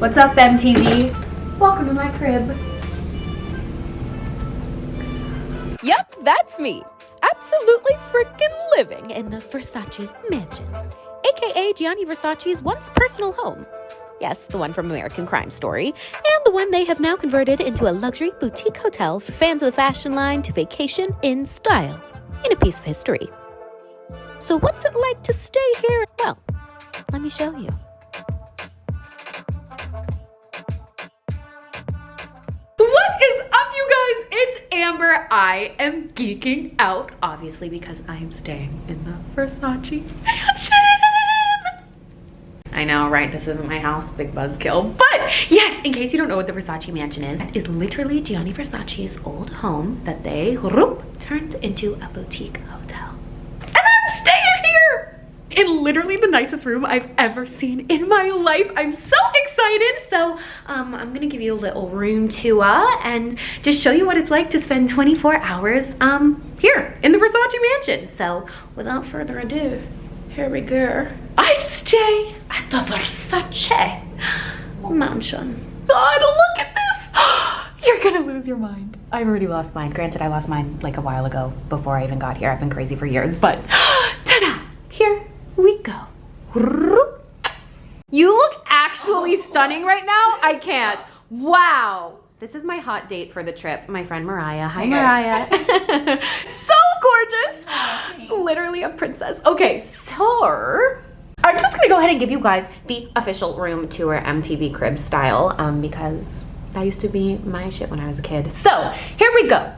What's up, MTV? Welcome to my crib. Yep, that's me. Absolutely freaking living in the Versace Mansion, aka Gianni Versace's once personal home. Yes, the one from American Crime Story, and the one they have now converted into a luxury boutique hotel for fans of the fashion line to vacation in style, in a piece of history. So what's it like to stay here? Well, let me show you. What is up, you guys? It's Amber. I am geeking out, obviously, because I am staying in the Versace Mansion. I know, right? This isn't my house, big buzzkill. But yes, in case you don't know what the Versace Mansion is literally Gianni Versace's old home that they turned into a boutique hotel. And I'm staying here in literally the nicest room I've ever seen in my life. I'm so excited. So I'm gonna give you a little room tour and just show you what it's like to spend 24 hours here in the Versace Mansion. So without further ado, here we go. I stay at the Versace Mansion. God, look at this. You're gonna lose your mind. I've already lost mine. Granted, I lost mine like a while ago before I even got here. I've been crazy for years, but ta-da, here we go. You look actually stunning right now. I can't. Wow. This is my hot date for the trip. My friend Mariah. Hi, Mariah. So gorgeous. Literally a princess. Okay, so I'm just gonna go ahead and give you guys the official room tour MTV crib style because that used to be my shit when I was a kid. So here we go.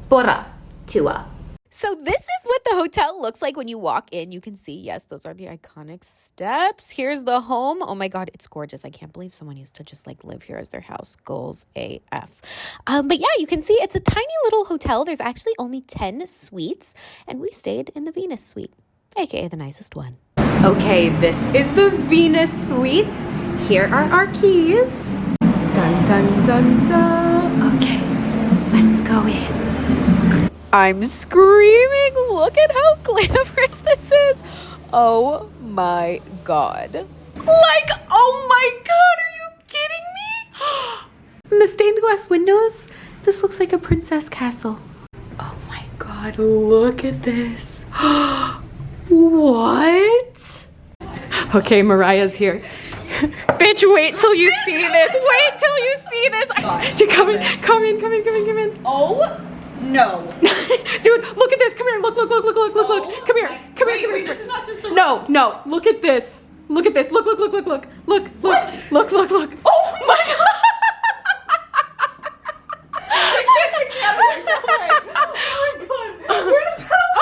Bora tour. So this is what the hotel looks like when you walk in. You can see, yes, those are the iconic steps. Here's the home. Oh my God, it's gorgeous. I can't believe someone used to just like live here as their house. Goals AF. But yeah, you can see it's a tiny little hotel. There's actually only 10 suites, and we stayed in the Venus suite, aka the nicest one. Okay, this is the Venus suite. Here are our keys. Dun, dun, dun, dun. Okay, let's go in. I'm screaming. Look at how glamorous this is. Oh my God. Like, oh my God, are you kidding me? The stained glass windows, this looks like a princess castle. Oh my God, look at this. What? Okay, Mariah's here. Bitch, wait till you see this. Wait till you see this. Come in. Oh. No. Dude, look at this. Come here. Look. Come here. Wait, this is not just the No. Look at this. Look. What? Look. Oh my God. I can't. Oh my God. Where the hell?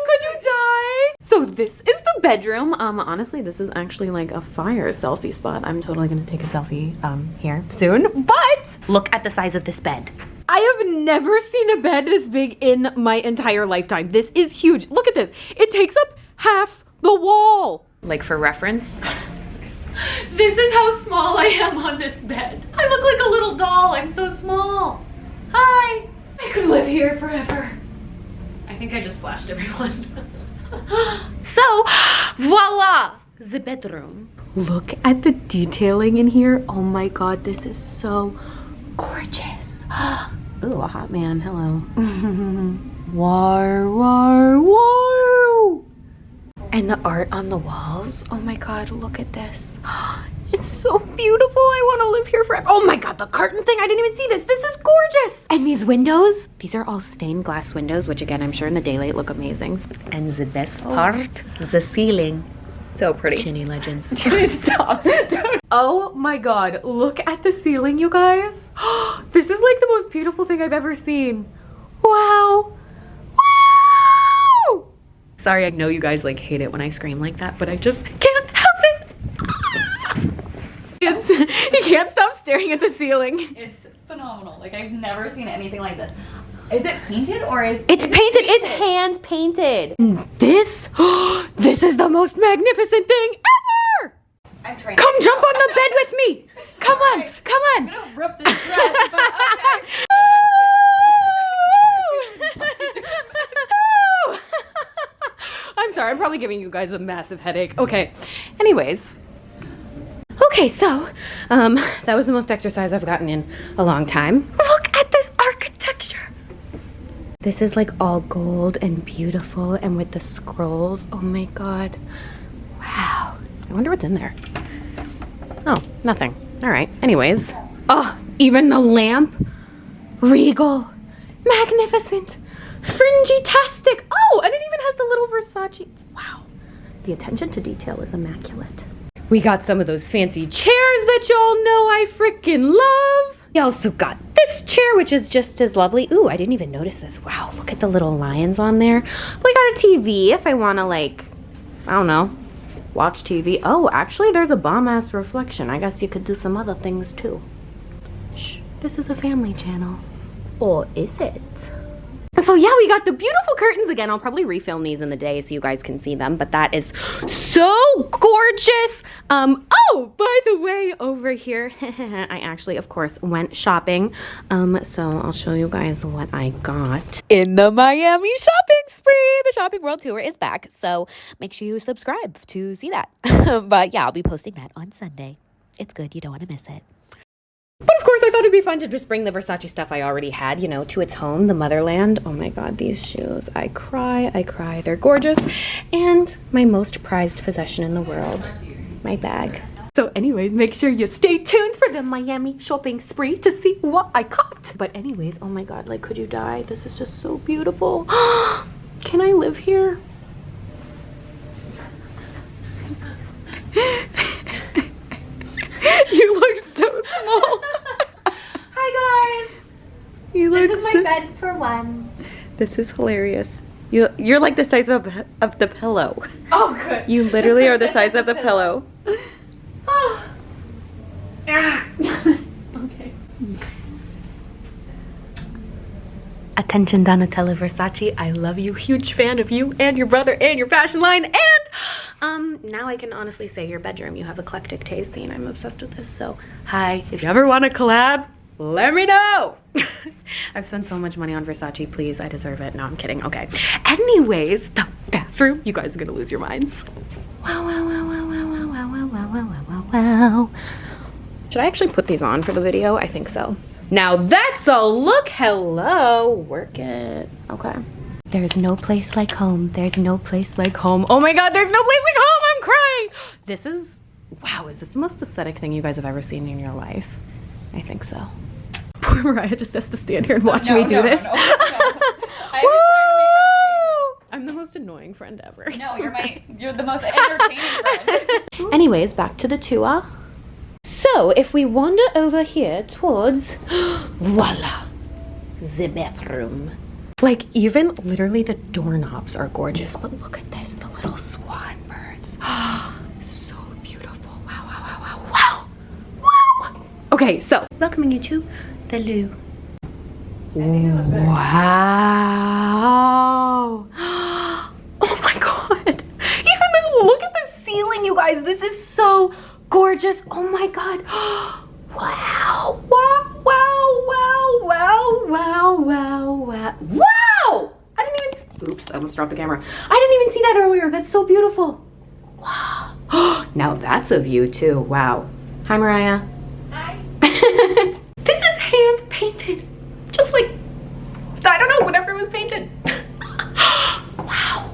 Could you die? So this is the bedroom. Honestly, this is actually like a fire selfie spot. I'm totally gonna take a selfie here soon. But look at the size of this bed. I have never seen a bed this big in my entire lifetime. This is huge. Look at this. It takes up half the wall. Like for reference, this is how small I am on this bed. I look like a little doll. I'm so small. Hi. I could live here forever. I think I just flashed everyone. So, voila, the bedroom. Look at the detailing in here. Oh my God, this is so gorgeous. Ooh, a hot man, hello. War. And the art on the walls. Oh my God, look at this. It's so beautiful. I want to live here forever. Oh my God, the curtain thing. I didn't even see this. This is gorgeous. And these windows, these are all stained glass windows, which again, I'm sure in the daylight look amazing. And the best part, the ceiling. So pretty. Chinny legends. Stop. Oh my God, look at the ceiling, you guys. This is like the most beautiful thing I've ever seen. Wow. Sorry, I know you guys like hate it when I scream like that, but I just can't help it. You can't stop staring at the ceiling. It's phenomenal. Like, I've never seen anything like this. Is it painted or is it's painted? It's hand painted. This is the most magnificent thing ever. I'm trying. Come jump on the bed with me. Come on. I'm gonna rip this dress, but okay. I'm sorry, I'm probably giving you guys a massive headache. Okay, anyways. Okay, so that was the most exercise I've gotten in a long time. Look at this architecture. This is like all gold and beautiful and with the scrolls. Oh my God. Wow. I wonder what's in there. Oh, nothing. All right. Anyways. Oh, even the lamp. Regal. Magnificent. Fringy-tastic. Oh, and it even has the little Versace. Wow. The attention to detail is immaculate. We got some of those fancy chairs that y'all know I freaking love. We also got this chair, which is just as lovely. Ooh, I didn't even notice this. Wow, look at the little lions on there. We got a TV if I want to, like, I don't know, watch TV. Oh, actually, there's a bomb-ass reflection. I guess you could do some other things, too. Shh, this is a family channel. Or is it? So yeah, we got the beautiful curtains again. I'll probably refilm these in the day so you guys can see them, but that is so gorgeous. Oh, by the way, over here, I actually, of course, went shopping. So I'll show you guys what I got. In the Miami shopping spree. The shopping world tour is back, so make sure you subscribe to see that. But yeah, I'll be posting that on Sunday. It's good. You don't want to miss it. But of course, I thought it'd be fun to just bring the Versace stuff I already had, you know, to its home, the motherland. Oh my God, these shoes. I cry. They're gorgeous. And my most prized possession in the world, my bag. So anyways, make sure you stay tuned for the Miami shopping spree to see what I caught. But anyways, oh my God, like, could you die? This is just so beautiful. Can I live here? You look so small. Hi guys. You look. This is my bed for one. This is hilarious. You're like the size of the pillow. Oh, good. You literally are the size of the pillow. Oh. Okay. Attention, Donatella Versace. I love you. Huge fan of you and your brother and your fashion line. And now I can honestly say your bedroom. You have eclectic taste and I'm obsessed with this. So hi, if you ever want to collab, let me know. I've spent so much money on Versace. Please, I deserve it. No, I'm kidding. Okay. Anyways, the bathroom. You guys are gonna lose your minds. Wow, wow, wow, wow, wow, wow, wow, wow, wow, wow, wow. Should I actually put these on for the video? I think so. Now that's a look. Hello. Work it. Okay. There's no place like home. There's no place like home. Oh my God, there's no place like home. I'm crying. This is, wow, is this the most aesthetic thing you guys have ever seen in your life? I think so. Poor Mariah just has to stand here and watch me do this. I'm the most annoying friend ever. No, you're the most entertaining friend. Anyways, back to the tour. So if we wander over here towards, voila, the bathroom. Like, even literally the doorknobs are gorgeous, but look at this, the little swan birds. So beautiful. Wow, wow, wow, wow, wow. Wow. Okay, so welcoming you to the loo. Wow. Oh my God. Even this, look at the ceiling, you guys. This is so gorgeous. Oh my God. Wow, wow, wow, wow, wow, wow, wow, wow. Wow! I didn't even, oops, I almost dropped the camera. I didn't even see that earlier. That's so beautiful. Wow. Now that's a view too. Wow. Hi, Mariah. Hi. This is hand painted. Just like, I don't know, whenever it was painted. Wow.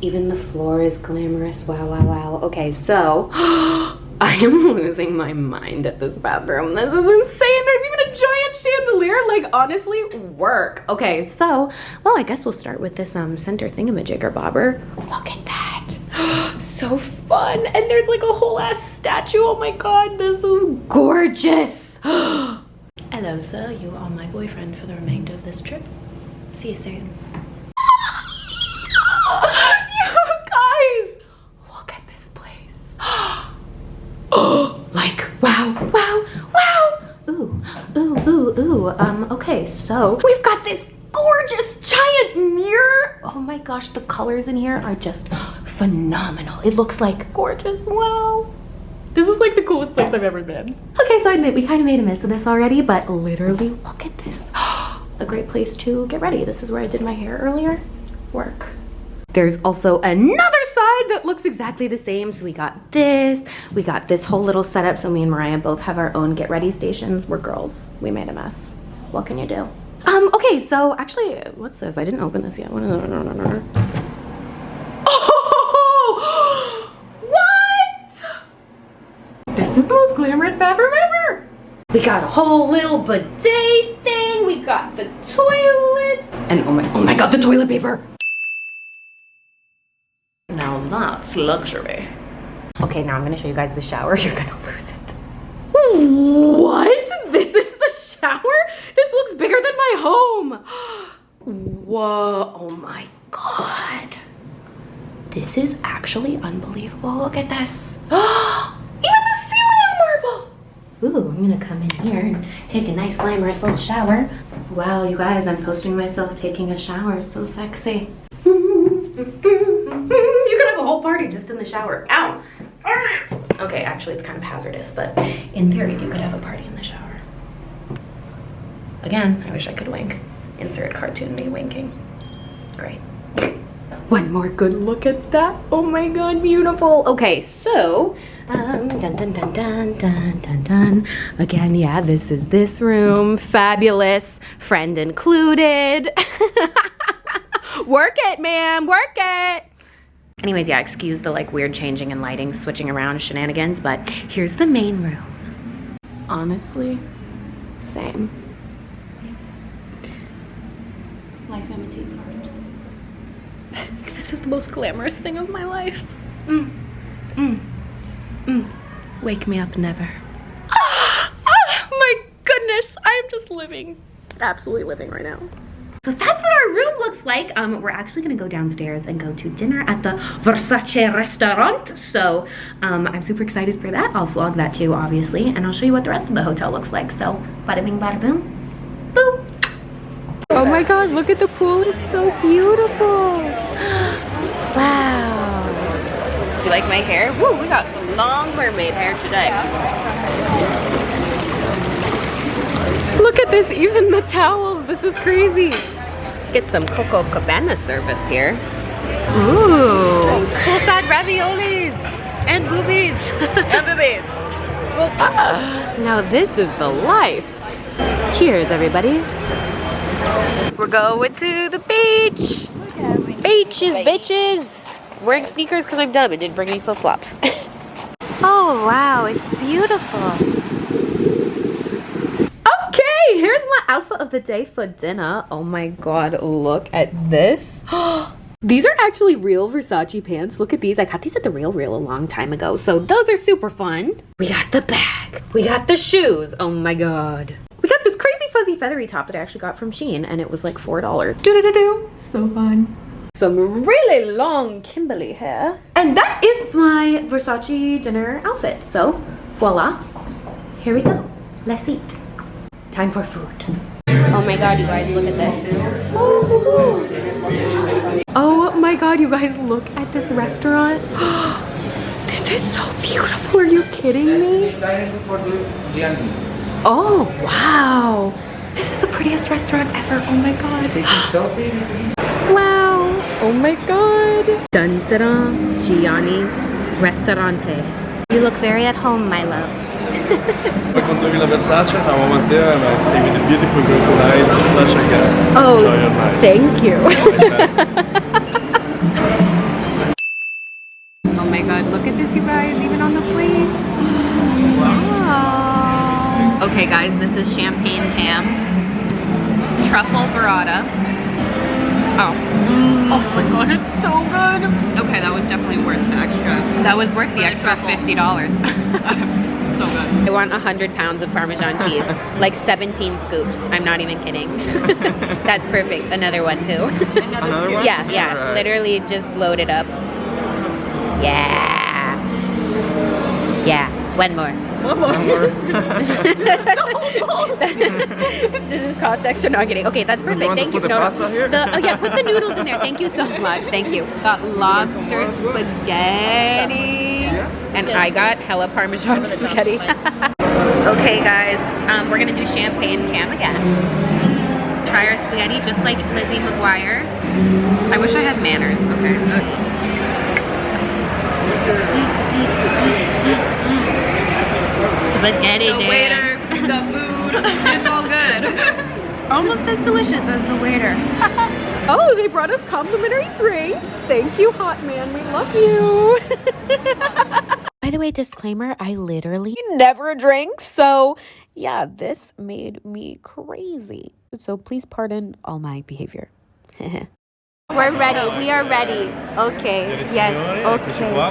Even the floor is glamorous. Wow, wow, wow. Okay, so I am losing my mind at this bathroom. This is insane. There's even a giant chandelier. Like, honestly, work. Okay, so, well, I guess we'll start with this center thingamajigger bobber. Look at that. So fun. And there's like a whole ass statue. Oh my God, this is gorgeous. Hello, sir. You are my boyfriend for the remainder of this trip. See you soon. You guys, look at this place. Oh, like, wow, wow, wow. Ooh, ooh, ooh, ooh. Okay, so we've got this gorgeous giant mirror. Oh my gosh, the colors in here are just phenomenal. It looks like gorgeous. Wow. This is like the coolest place I've ever been. Okay, so I admit we kind of made a mess of this already, but literally look at this. A great place to get ready. This is where I did my hair earlier. Work. There's also another side that looks exactly the same. So we got this whole little setup. So me and Mariah both have our own get ready stations. We're girls. We made a mess. What can you do? Okay, so actually, what's this? I didn't open this yet. What is it? Oh! What? This is the most glamorous bathroom ever. We got a whole little bidet thing. We got the toilet. And oh my god, the toilet paper. Now that's luxury. Okay, now I'm gonna show you guys the shower. You're gonna lose it. What? This is the shower? This looks bigger than my home. Whoa, oh my god. This is actually unbelievable. Look at this. Even the ceiling is marble. Ooh, I'm gonna come in here and take a nice glamorous little shower. Wow, you guys, I'm posting myself taking a shower. So sexy. You could have a whole party just in the shower. Ow! Okay, actually it's kind of hazardous, but in theory you could have a party in the shower. Again, I wish I could wink. Insert cartoon me winking. Great. One more good look at that. Oh my god, beautiful. Okay, so dun dun dun dun dun dun dun. Again, yeah, this is this room. Fabulous. Friend included. Work it, ma'am, work it. Anyways, yeah, excuse the like weird changing and lighting, switching around shenanigans, but here's the main room. Honestly, same. Life imitates art. This is the most glamorous thing of my life. Wake me up never. Oh my goodness, I am just living, absolutely living right now. So that's what our room looks like. We're actually gonna go downstairs and go to dinner at the Versace restaurant. So I'm super excited for that. I'll vlog that too, obviously, and I'll show you what the rest of the hotel looks like. So bada bing, bada boom, boom. Oh my god, look at the pool. It's so beautiful. Wow. Do you like my hair? Woo, we got some long mermaid hair today. Look at this, even the towels. This is crazy. Get some Coco Cabana service here. Ooh. Poolside raviolis and boobies. And boobies. Now this is the life. Cheers, everybody. We're going to the beach. Beaches, bitches. Wearing sneakers because I'm dumb and didn't bring any flip-flops. Oh, wow, it's beautiful. Okay, here's my outfit of the day for dinner. Oh my god, look at this. These are actually real Versace pants. Look at these. I got these at the Real a long time ago, so those are super fun. We got the bag. We got the shoes. Oh my god. We got this crazy fuzzy feathery top that I actually got from Shein, and it was like $4. Do-do-do-do. So fun. Some really long Kimberly hair. And that is my Versace dinner outfit. So, voila. Here we go. Let's eat. Time for food. Oh my god, you guys, look at this. Oh my god, you guys, look at this restaurant. This is so beautiful. Are you kidding me? Oh, wow. This is the prettiest restaurant ever. Oh my god. Wow. Oh my god. Dun dun dun. Gianni's Restaurante. You look very at home, my love. Welcome to Villa Versace. I'm over there and I stay with a beautiful girl tonight, a special guest. Oh, enjoy your night. Thank you. Oh my god, look at this, you guys, even on the plate. Wow. Okay guys, this is champagne ham, truffle burrata. Oh. Oh my god, it's so good. Okay, that was definitely worth the extra. That was worth the extra $50. So good. I want 100 pounds of Parmesan cheese. Like 17 scoops. I'm not even kidding. That's perfect. Another one too. Another one? Yeah, yeah. Right. Literally just load it up. Yeah. Yeah. One more. One more. Does this cost extra? No, I'm kidding. Okay, that's perfect. Thank you. Put the pasta here? Oh yeah, put the noodles in there. Thank you so much. Thank you. Got lobster spaghetti. And I got hella Parmesan spaghetti. Okay guys, we're gonna do champagne cam again. Try our spaghetti just like Lizzie McGuire. I wish I had manners, okay. Spaghetti The waiter, the food, it's all good. Almost as delicious as the waiter. Oh, they brought us complimentary drinks. Thank you, hot man. We love you. By the way, disclaimer, I literally never drink. So yeah, this made me crazy. So please pardon all my behavior. We're ready. We are ready. Okay. Yes. Okay. Oh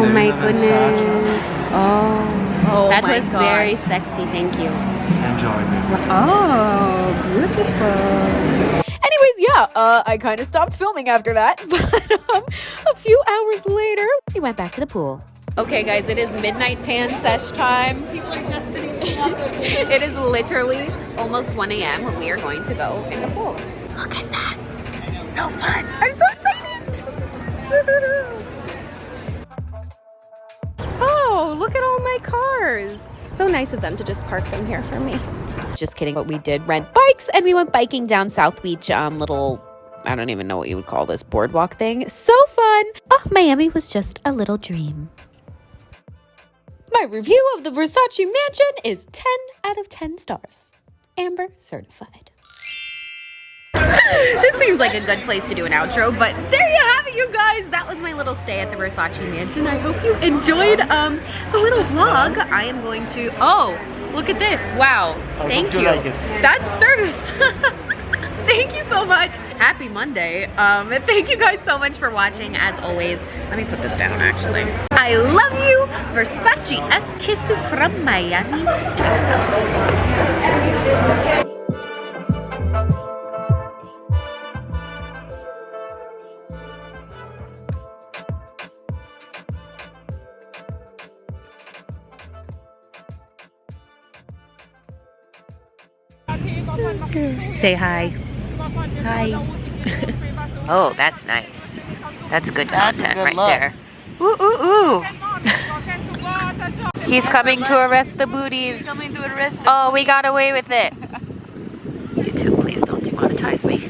my goodness. Oh, that was very sexy. Thank you. Enjoy it. Oh, beautiful. Anyways, yeah, I kind of stopped filming after that, but a few hours later, we went back to the pool. Okay, guys, it is midnight tan sesh time. People are just finishing up. It is literally almost 1 a.m. when we are going to go in the pool. Look at that. So fun. I'm so excited. Oh, look at all my cars. So nice of them to just park them here for me. Just kidding, but we did rent bikes and we went biking down South Beach, little, I don't even know what you would call this, boardwalk thing. So fun. Oh, Miami was just a little dream. My review of the Versace Mansion is 10 out of 10 stars. Amber certified. This seems like a good place to do an outro, but there you have it, you guys. That was my little stay at the Versace Mansion. I hope you enjoyed the little vlog. I am going to, oh, look at this. Wow, thank you. Like that's service. Thank you so much. Happy Monday. Thank you guys so much for watching. As always, let me put this down actually. I love you. Versace S kisses from Miami. Say hi. Hi. Oh, that's nice. That's good content right there. Ooh, ooh, ooh. He's coming to arrest the booties. Oh, we got away with it. YouTube, please don't demonetize me.